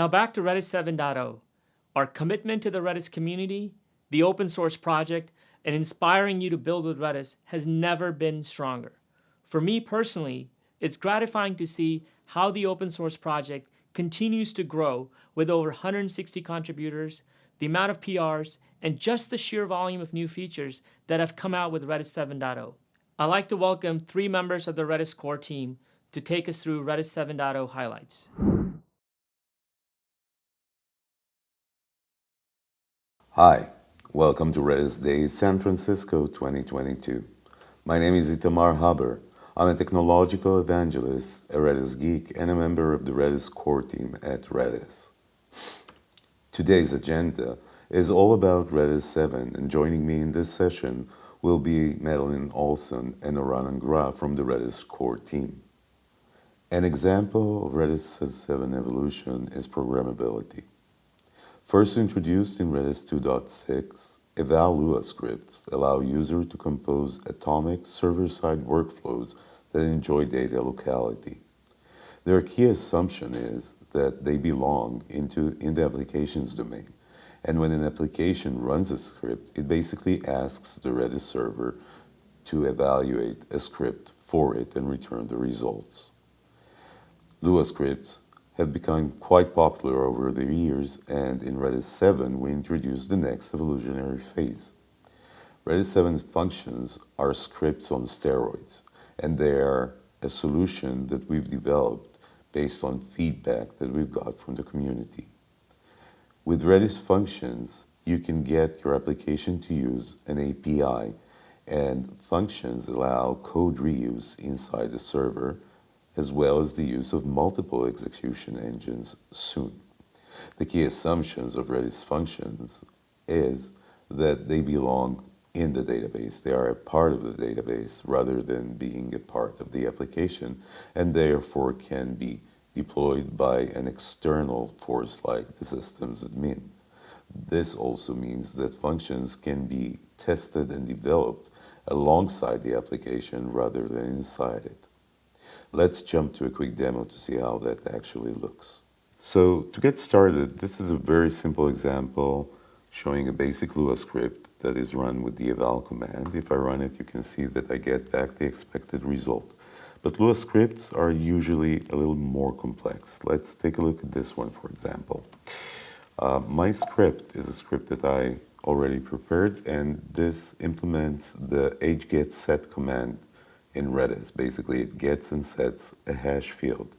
Now back to Redis 7.0. Our commitment to the Redis community, the open source project, and inspiring you to build with Redis has never been stronger. For me personally, it's gratifying to see how the open source project continues to grow with over 160 contributors, the amount of PRs, and just the sheer volume of new features that have come out with Redis 7.0. I'd like to welcome 3 members of the Redis core team to take us through Redis 7.0 highlights. Hi, welcome to RedisDays San Francisco 2022. My name is Itamar Haber. I'm a technological evangelist, a Redis geek, and a member of the Redis core team at Redis. Today's agenda is all about Redis 7, and joining me in this session will be Madelyn Olson and Oran Agra from the Redis core team. An example of Redis 7 evolution is programmability. First introduced in Redis 2.6, eval Lua scripts allow users to compose atomic server-side workflows that enjoy data locality. Their key assumption is that they belong in the applications domain. And when an application runs a script, it basically asks the Redis server to evaluate a script for it and return the results. Lua scripts have become quite popular over the years, and in Redis 7 we introduced the next evolutionary phase. Redis 7 functions are scripts on steroids, and they are a solution that we've developed based on feedback that we've got from the community. With Redis Functions, you can get your application to use an API, and functions allow code reuse inside the server, as well as the use of multiple execution engines soon. The key assumptions of Redis Functions is that they belong in the database. They are a part of the database rather than being a part of the application, and therefore can be deployed by an external force like the system's admin. This also means that functions can be tested and developed alongside the application rather than inside it. Let's jump to a quick demo to see how that actually looks. So to get started, this is a very simple example showing a basic Lua script that is run with the eval command. If I run it, you can see that I get back the expected result. But Lua scripts are usually a little more complex. Let's take a look at this one, for example. My script is a script that I already prepared, and this implements the hgetSet command in Redis. Basically, it gets and sets a hash field.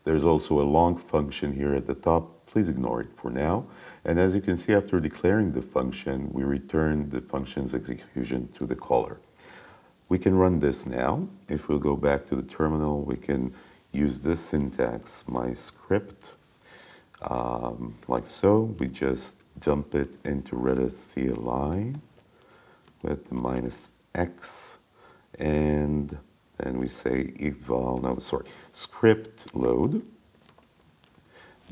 There's also a long function here at the top. Please ignore it for now. And as you can see, after declaring the function, we return the function's execution to the caller. We can run this now. If we'll go back to the terminal, we can use this syntax, my script, like so. We just dump it into Redis CLI with the -x, and then we say script load.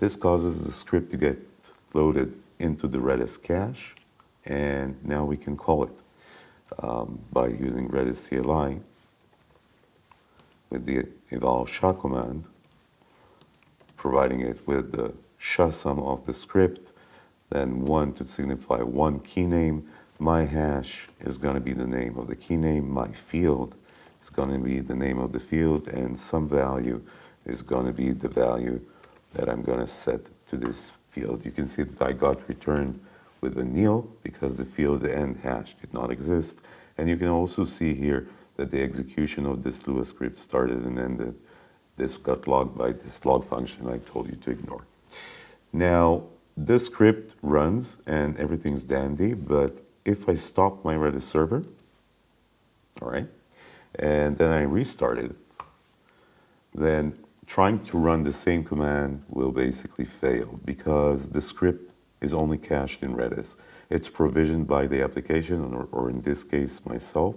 This causes the script to get loaded into the Redis cache, and now we can call it by using Redis CLI with the eval SHA command, providing it with the SHA sum of the script, then 1 to signify one key name. My hash is going to be the name of the key name. My field is going to be the name of the field, and some value is going to be the value that I'm going to set to this field. You can see that I got returned with a nil because the field and hash did not exist. And you can also see here that the execution of this Lua script started and ended. This got logged by this log function I told you to ignore. Now, this script runs and everything's dandy, but if I stop my Redis server, all right, and then I restart it, then trying to run the same command will basically fail because the script is only cached in Redis. It's provisioned by the application, or in this case, myself.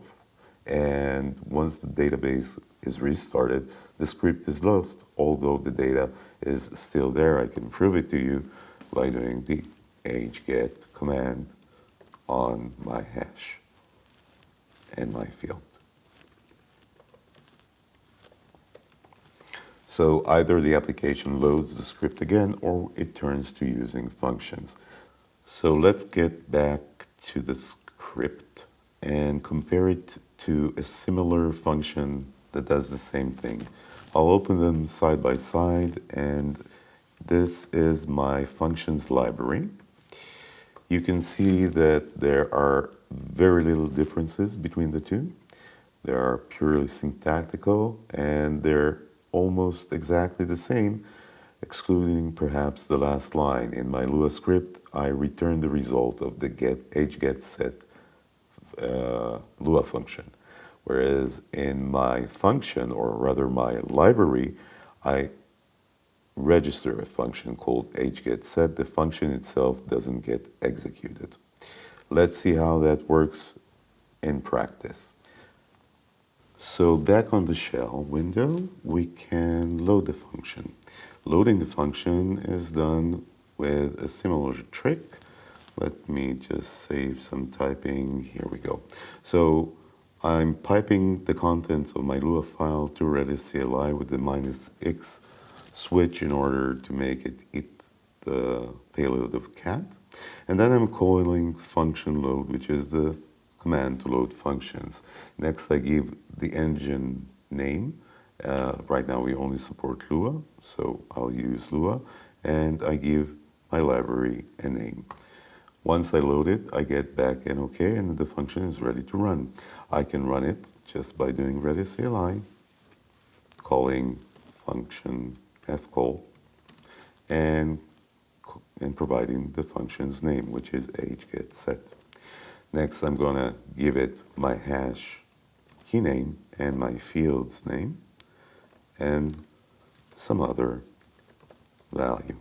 And once the database is restarted, the script is lost, although the data is still there. I can prove it to you by doing the hget command on my hash and my field. So either the application loads the script again or it turns to using functions. So let's get back to the script and compare it to a similar function that does the same thing. I'll open them side by side, and this is my functions library. You can see that there are very little differences between the two. They are purely syntactical, and they're almost exactly the same, excluding perhaps the last line. In my Lua script, I return the result of the getSet Lua function. Whereas in my function, or rather my library, I register a function called getSet. The function itself doesn't get executed. Let's see how that works in practice. So back on the shell window, we can load the function. Loading the function is done with a similar trick. Let me just save some typing. Here we go. So I'm piping the contents of my Lua file to Redis CLI with the -x switch in order to make it eat the payload of cat. And then I'm calling function load, which is the command to load functions. Next, I give the engine name. Right now, we only support Lua, so I'll use Lua. And I give my library a name. Once I load it, I get back an OK, and the function is ready to run. I can run it just by doing Redis CLI, calling function fcall, and providing the function's name, which is getSet. Next, I'm going to give it my hash key name and my field's name and some other value,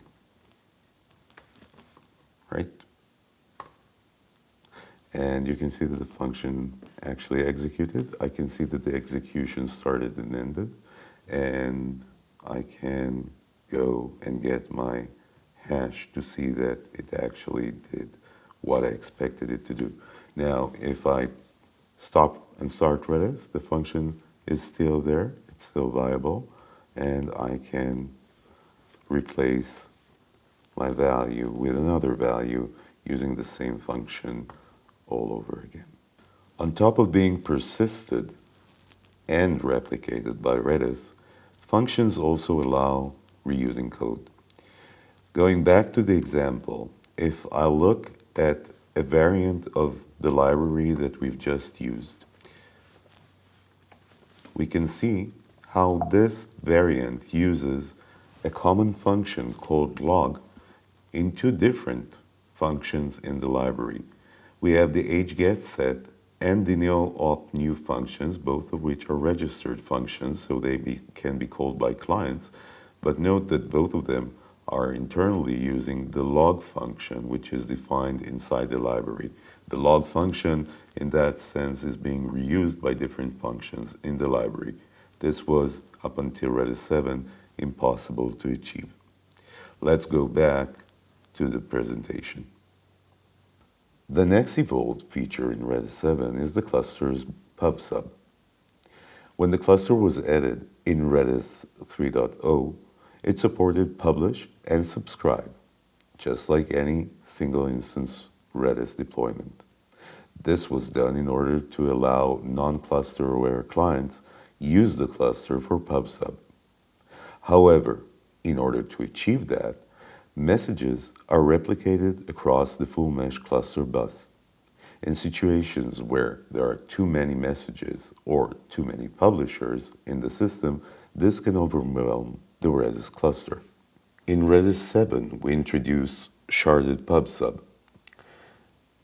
right? And you can see that the function actually executed. I can see that the execution started and ended, and I can go and get my hash to see that it actually did what I expected it to do. Now, if I stop and start Redis, the function is still there, it's still viable, and I can replace my value with another value using the same function all over again. On top of being persisted and replicated by Redis, functions also allow reusing code. Going back to the example, if I look at a variant of the library that we've just used, we can see how this variant uses a common function called log in two different functions in the library. We have the getSet and the new functions, both of which are registered functions, so they can be called by clients. But note that both of them are internally using the log function, which is defined inside the library. The log function, in that sense, is being reused by different functions in the library. This was, up until Redis 7, impossible to achieve. Let's go back to the presentation. The next evolved feature in Redis 7 is the cluster's pub sub. When the cluster was added in Redis 3.0, it supported publish and subscribe, just like any single instance Redis deployment. This was done in order to allow non-cluster aware clients use the cluster for pub sub. However, in order to achieve that, messages are replicated across the full mesh cluster bus. In situations where there are too many messages or too many publishers in the system, this can overwhelm the Redis cluster. In Redis 7, we introduce Sharded Pub Sub.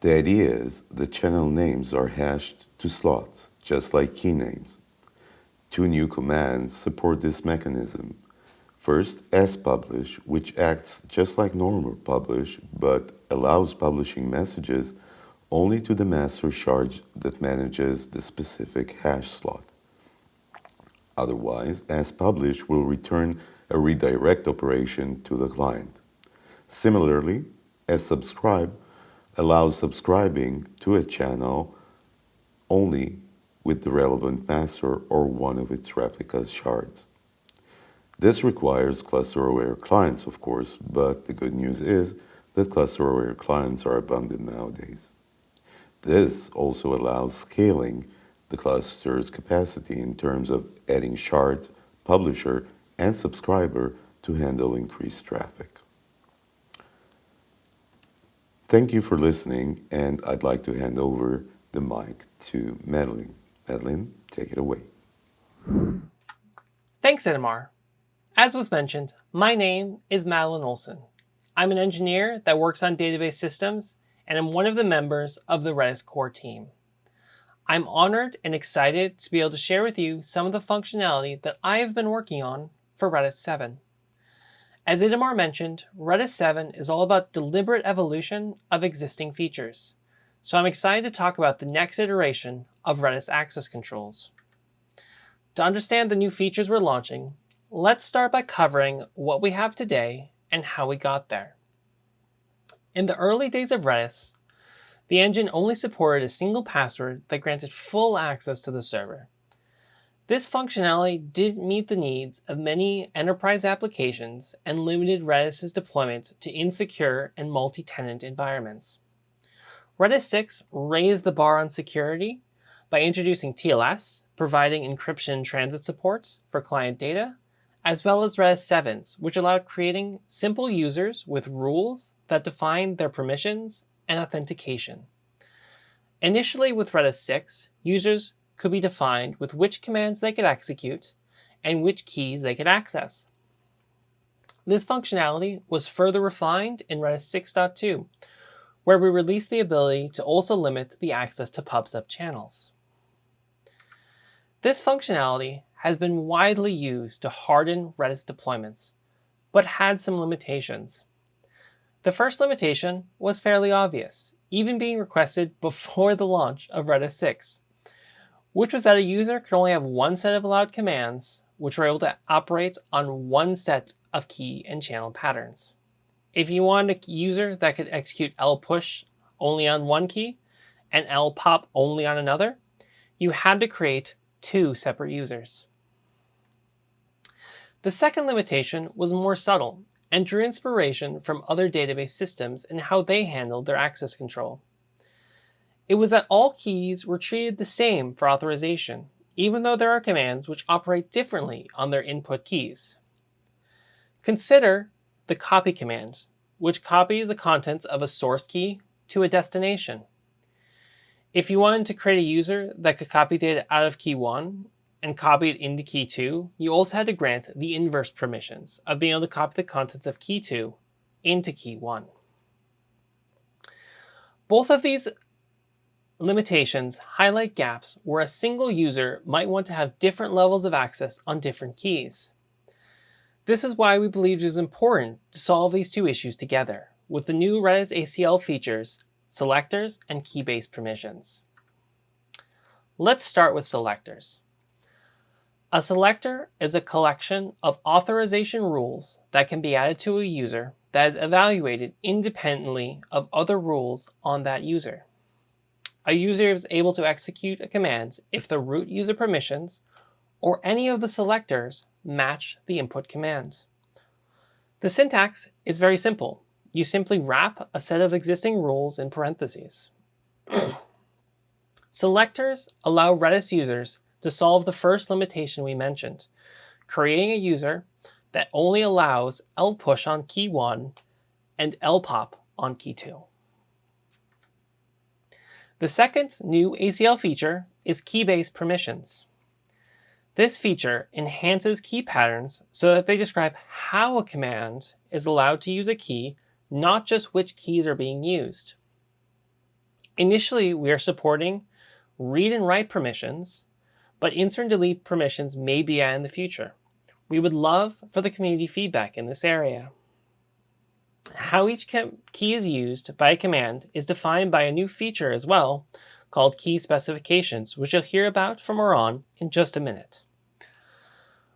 The idea is the channel names are hashed to slots, just like key names. Two new commands support this mechanism. First, spublish, which acts just like normal publish, but allows publishing messages only to the master shard that manages the specific hash slot. Otherwise, spublish will return a redirect operation to the client. Similarly, subscribe allows subscribing to a channel only with the relevant master or one of its replica shards. This requires cluster-aware clients, of course, but the good news is that cluster-aware clients are abundant nowadays. This also allows scaling the cluster's capacity in terms of adding shards, publisher, and subscriber to handle increased traffic. Thank you for listening, and I'd like to hand over the mic to Madelyn. Madelyn, take it away. Thanks, Itamar. As was mentioned, my name is Madelyn Olson. I'm an engineer that works on database systems, and I'm one of the members of the Redis core team. I'm honored and excited to be able to share with you some of the functionality that I have been working on for Redis 7. As Itamar mentioned, Redis 7 is all about deliberate evolution of existing features. So I'm excited to talk about the next iteration of Redis access controls. To understand the new features we're launching, let's start by covering what we have today and how we got there. In the early days of Redis, the engine only supported a single password that granted full access to the server. This functionality didn't meet the needs of many enterprise applications and limited Redis's deployment to insecure and multi-tenant environments. Redis 6 raised the bar on security by introducing TLS, providing encryption transit support for client data, as well as Redis 7's, which allowed creating simple users with rules that define their permissions and authentication. Initially with Redis 6, users could be defined with which commands they could execute and which keys they could access. This functionality was further refined in Redis 6.2, where we released the ability to also limit the access to Pub Sub channels. This functionality has been widely used to harden Redis deployments, but had some limitations. The first limitation was fairly obvious, even being requested before the launch of Redis 6, which was that a user could only have one set of allowed commands, which were able to operate on one set of key and channel patterns. If you wanted a user that could execute lpush only on one key and lpop only on another, you had to create two separate users. The second limitation was more subtle and drew inspiration from other database systems and how they handled their access control. It was that all keys were treated the same for authorization, even though there are commands which operate differently on their input keys. Consider the copy command, which copies the contents of a source key to a destination. If you wanted to create a user that could copy data out of key 1 and copy it into key 2, you also had to grant the inverse permissions of being able to copy the contents of key 2 into key 1. Both of these limitations highlight gaps where a single user might want to have different levels of access on different keys. This is why we believed it was important to solve these two issues together with the new Redis ACL features, selectors, and key-based permissions. Let's start with selectors. A selector is a collection of authorization rules that can be added to a user that is evaluated independently of other rules on that user. A user is able to execute a command if the root user permissions or any of the selectors match the input command. The syntax is very simple. You simply wrap a set of existing rules in parentheses. Selectors allow Redis users to solve the first limitation we mentioned, creating a user that only allows lpush on key 1 and lpop on key 2. The second new ACL feature is key-based permissions. This feature enhances key patterns so that they describe how a command is allowed to use a key, not just which keys are being used. Initially, we are supporting read and write permissions, but insert and delete permissions may be added in the future. We would love for the community feedback in this area. How each key is used by a command is defined by a new feature as well, called key specifications, which you'll hear about from Oran in just a minute.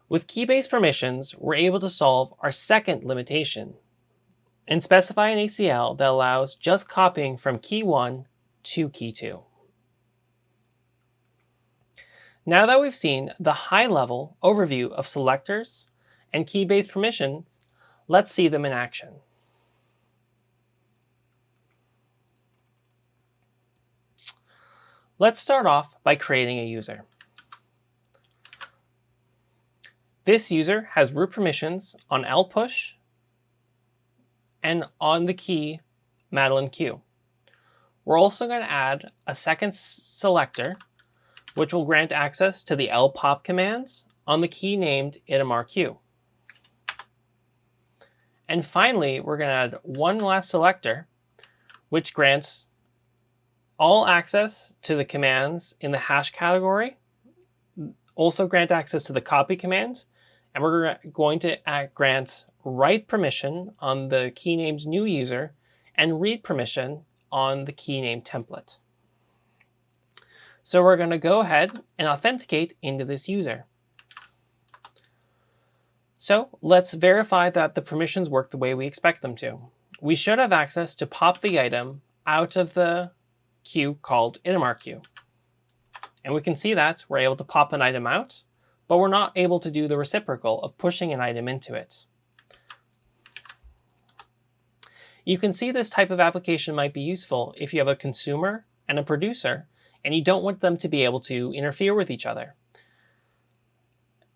With key-based permissions, we're able to solve our second limitation and specify an ACL that allows just copying from key 1 to key 2. Now that we've seen the high-level overview of selectors and key-based permissions, let's see them in action. Let's start off by creating a user. This user has root permissions on lpush and on the key Madelyn Q. We're also going to add a second selector, which will grant access to the lpop commands on the key named Itamar Q. And finally, we're going to add one last selector, which grants all access to the commands in the hash category, also grant access to the copy commands, and we're going to grant write permission on the key named new user and read permission on the key name template. So we're going to go ahead and authenticate into this user. So let's verify that the permissions work the way we expect them to. We should have access to pop the item out of the queue called Itamar Q. And we can see that we're able to pop an item out, but we're not able to do the reciprocal of pushing an item into it. You can see this type of application might be useful if you have a consumer and a producer, and you don't want them to be able to interfere with each other.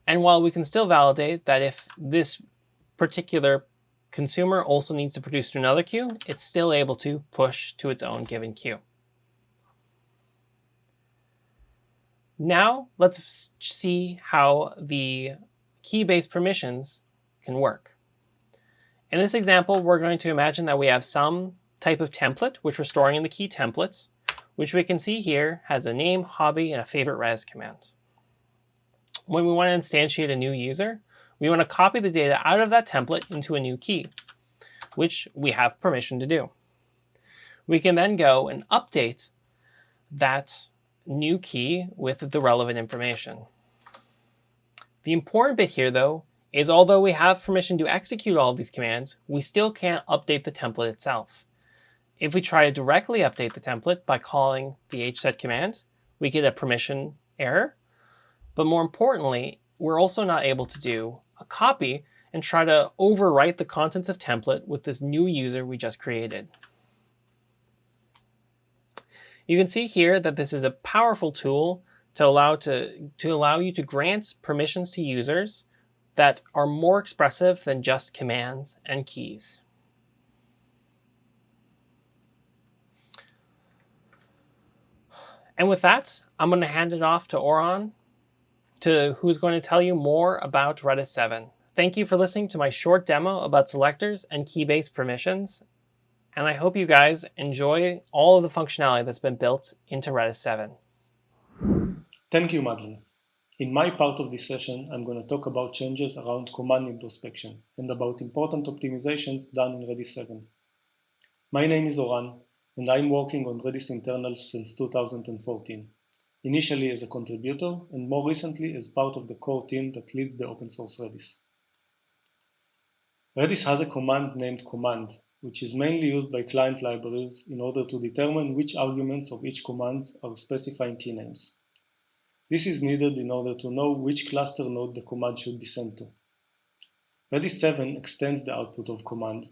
And while we can still validate that if this particular consumer also needs to produce to another queue, it's still able to push to its own given queue. Now let's see how the key-based permissions can work. In this example, we're going to imagine that we have some type of template, which we're storing in the key template, which we can see here has a name, hobby, and a favorite res command. When we want to instantiate a new user, we want to copy the data out of that template into a new key, which we have permission to do. We can then go and update that new key with the relevant information. The important bit here, though, is although we have permission to execute all of these commands, we still can't update the template itself. If we try to directly update the template by calling the hset command, we get a permission error. But more importantly, we're also not able to do a copy and try to overwrite the contents of template with this new user we just created. You can see here that this is a powerful tool to allow you to grant permissions to users that are more expressive than just commands and keys. And with that, I'm going to hand it off to Oran, who's going to tell you more about Redis 7. Thank you for listening to my short demo about selectors and key-based permissions, and I hope you guys enjoy all of the functionality that's been built into Redis 7. Thank you, Madelyn. In my part of this session, I'm going to talk about changes around command introspection and about important optimizations done in Redis 7. My name is Oran, and I'm working on Redis internals since 2014, initially as a contributor and more recently as part of the core team that leads the open source Redis. Redis has a command named command, which is mainly used by client libraries in order to determine which arguments of each command are specifying key names. This is needed in order to know which cluster node the command should be sent to. Redis 7 extends the output of command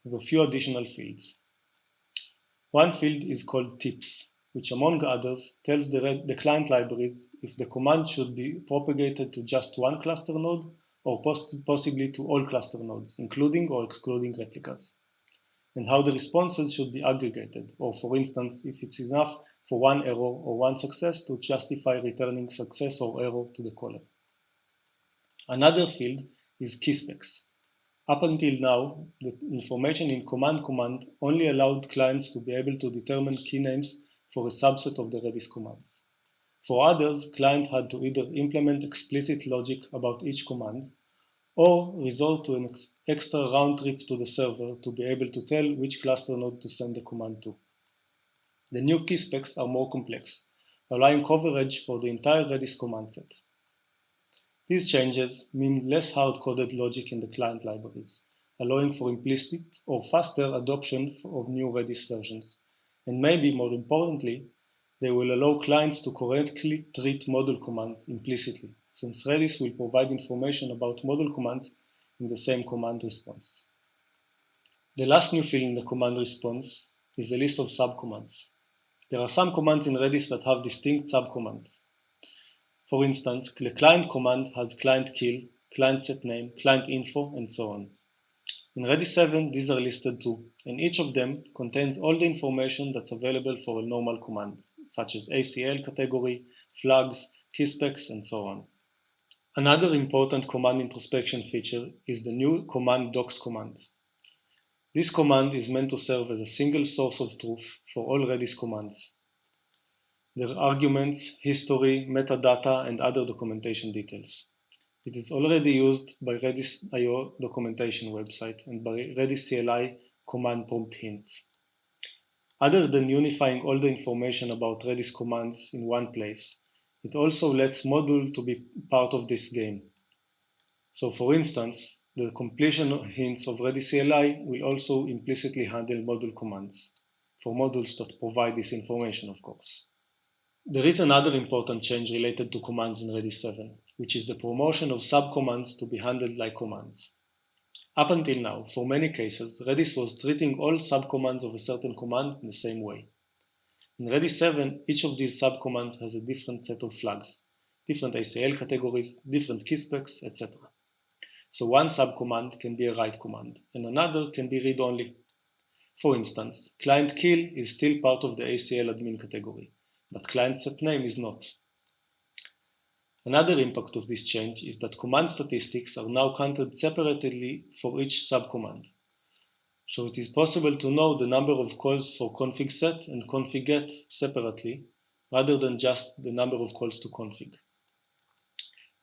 with a few additional fields. One field is called tips, which among others tells the client libraries if the command should be propagated to just one cluster node or possibly to all cluster nodes, including or excluding replicas, and how the responses should be aggregated, or for instance, if it's enough for one error or one success to justify returning success or error to the caller. Another field is key specs. Up until now, the information in command only allowed clients to be able to determine key names for a subset of the Redis commands. For others, client had to either implement explicit logic about each command or resort to an extra round trip to the server to be able to tell which cluster node to send the command to. The new key specs are more complex, allowing coverage for the entire Redis command set. These changes mean less hard-coded logic in the client libraries, allowing for implicit or faster adoption of new Redis versions. And maybe more importantly, they will allow clients to correctly treat module commands implicitly, since Redis will provide information about module commands in the same command response. The last new field in the command response is a list of subcommands. There are some commands in Redis that have distinct subcommands. For instance, the client command has client kill, client set name, client info, and so on. In Redis 7, these are listed too, and each of them contains all the information that's available for a normal command, such as ACL category, flags, key specs, and so on. Another important command introspection feature is the new command docs command. This command is meant to serve as a single source of truth for all Redis commands. Their arguments, history, metadata, and other documentation details. It is already used by Redis.io documentation website and by Redis CLI command prompt hints. Other than unifying all the information about Redis commands in one place, it also lets module to be part of this game. So for instance, the completion hints of Redis CLI will also implicitly handle module commands, for modules that provide this information, of course. There is another important change related to commands in Redis 7, which is the promotion of subcommands to be handled like commands. Up until now, for many cases, Redis was treating all subcommands of a certain command in the same way. In Redis 7, each of these subcommands has a different set of flags, different ACL categories, different key specs, etc. So one subcommand can be a write command, and another can be read-only. For instance, client kill is still part of the ACL admin category, but client set name is not. Another impact of this change is that command statistics are now counted separately for each subcommand. So it is possible to know the number of calls for config set and config get separately, rather than just the number of calls to config.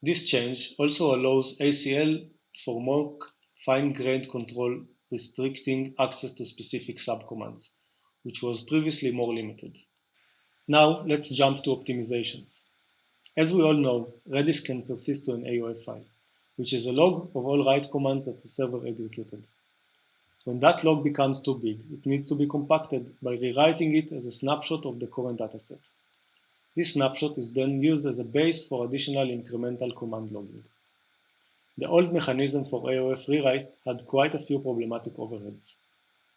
This change also allows ACL for more fine-grained control, restricting access to specific subcommands, which was previously more limited. Now let's jump to optimizations. As we all know, Redis can persist to an AOF file, which is a log of all write commands that the server executed. When that log becomes too big, it needs to be compacted by rewriting it as a snapshot of the current dataset. This snapshot is then used as a base for additional incremental command logging. The old mechanism for AOF rewrite had quite a few problematic overheads.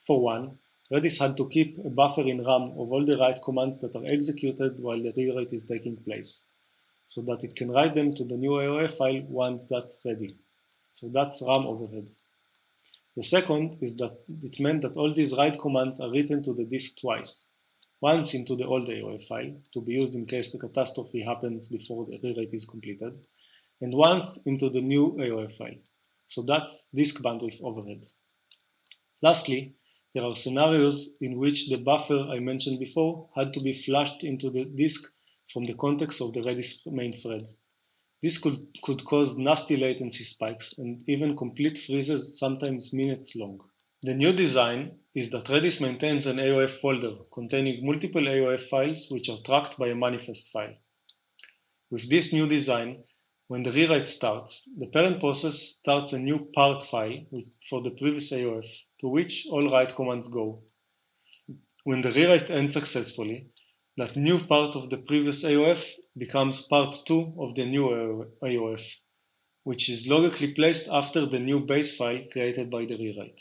For one, Redis had to keep a buffer in RAM of all the write commands that are executed while the rewrite is taking place, so that it can write them to the new AOF file once that's ready. So that's RAM overhead. The second is that it meant that all these write commands are written to the disk twice, once into the old AOF file, to be used in case the catastrophe happens before the rewrite is completed, and once into the new AOF file. So that's disk bandwidth overhead. Lastly, there are scenarios in which the buffer I mentioned before had to be flushed into the disk from the context of the Redis main thread. This could cause nasty latency spikes and even complete freezes, sometimes minutes long. The new design is that Redis maintains an AOF folder containing multiple AOF files which are tracked by a manifest file. With this new design, when the rewrite starts, the parent process starts a new part file for the previous AOF, to which all write commands go. When the rewrite ends successfully, that new part of the previous AOF becomes part 2 of the new AOF, which is logically placed after the new base file created by the rewrite.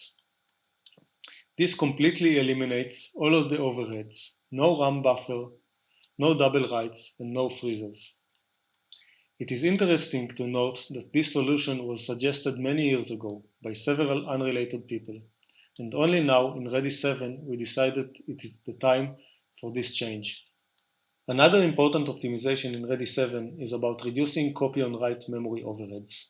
This completely eliminates all of the overheads, no RAM buffer, no double writes, and no freezes. It is interesting to note that this solution was suggested many years ago by several unrelated people, and only now in Redis 7 we decided it is the time for this change. Another important optimization in Redis 7 is about reducing copy-on-write memory overheads.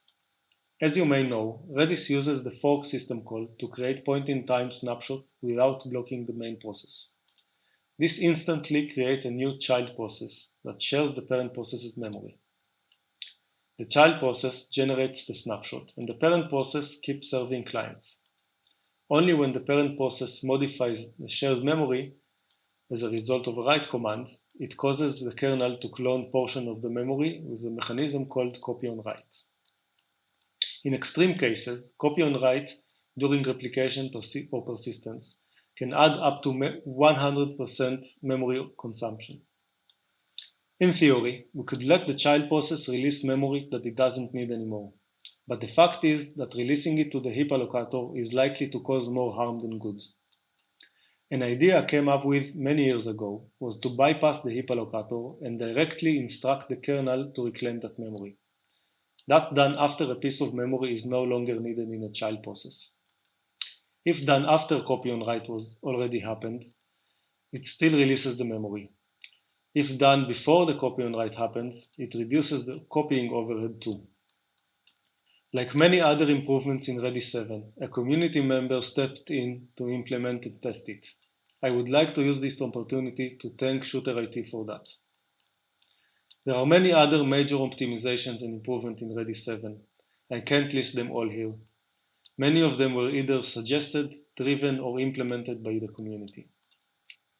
As you may know, Redis uses the fork system call to create point-in-time snapshots without blocking the main process. This instantly creates a new child process that shares the parent process's memory. The child process generates the snapshot, and the parent process keeps serving clients. Only when the parent process modifies the shared memory as a result of a write command, it causes the kernel to clone portion of the memory with a mechanism called copy-on-write. In extreme cases, copy-on-write during replication or persistence can add up to 100% memory consumption. In theory, we could let the child process release memory that it doesn't need anymore. but the fact is that releasing it to the heap allocator is likely to cause more harm than good. An idea I came up with many years ago was to bypass the heap allocator and directly instruct the kernel to reclaim that memory. That's done after a piece of memory is no longer needed in a child process. If done after copy on write was already happened, it still releases the memory. If done before the copy on write happens, it reduces the copying overhead too. Like many other improvements in Redis 7, a community member stepped in to implement and test it. I would like to use this opportunity to thank Shooter IT for that. There are many other major optimizations and improvements in Redis 7. I can't list them all here. Many of them were either suggested, driven, or implemented by the community.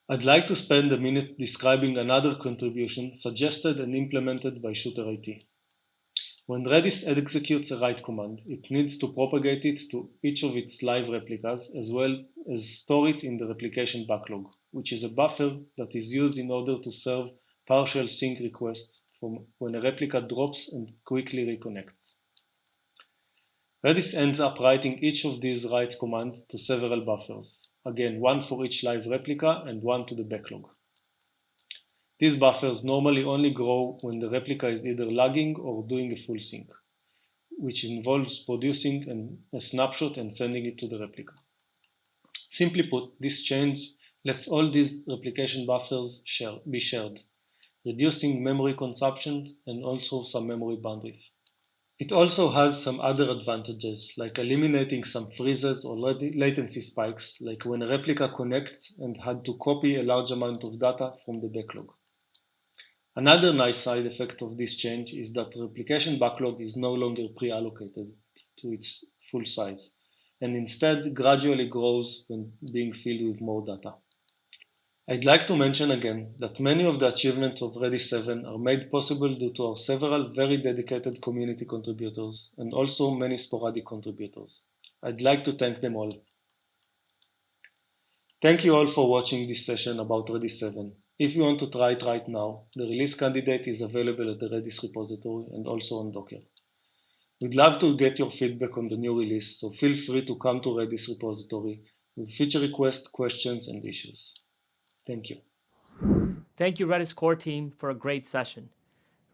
I'd like to spend a minute describing another contribution suggested and implemented by Shooter IT. When Redis executes a write command, it needs to propagate it to each of its live replicas as well as store it in the replication backlog, which is a buffer that is used in order to serve partial sync requests from when a replica drops and quickly reconnects. Redis ends up writing each of these write commands to several buffers, again one for each live replica and one to the backlog. These buffers normally only grow when the replica is either lagging or doing a full sync, which involves producing a snapshot and sending it to the replica. Simply put, this change lets all these replication buffers be shared, reducing memory consumption and also some memory bandwidth. It also has some other advantages, like eliminating some freezes or latency spikes, like when a replica connects and had to copy a large amount of data from the backlog. Another nice side effect of this change is that the replication backlog is no longer pre-allocated to its full size, and instead gradually grows when being filled with more data. I'd like to mention again that many of the achievements of Redis 7 are made possible due to our several very dedicated community contributors and also many sporadic contributors. I'd like to thank them all. Thank you all for watching this session about Redis 7. If you want to try it right now, the release candidate is available at the Redis repository and also on Docker. We'd love to get your feedback on the new release, so feel free to come to Redis repository with feature requests, questions, and issues. Thank you. Thank you, Redis core team, for a great session.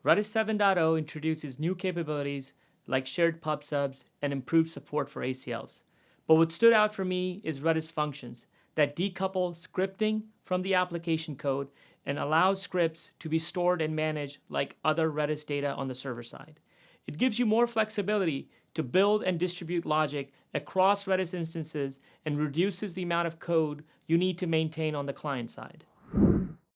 Redis 7.0 introduces new capabilities like shared pub subs and improved support for ACLs. But what stood out for me is Redis Functions that decouple scripting from the application code and allows scripts to be stored and managed like other Redis data on the server side. It gives you more flexibility to build and distribute logic across Redis instances and reduces the amount of code you need to maintain on the client side.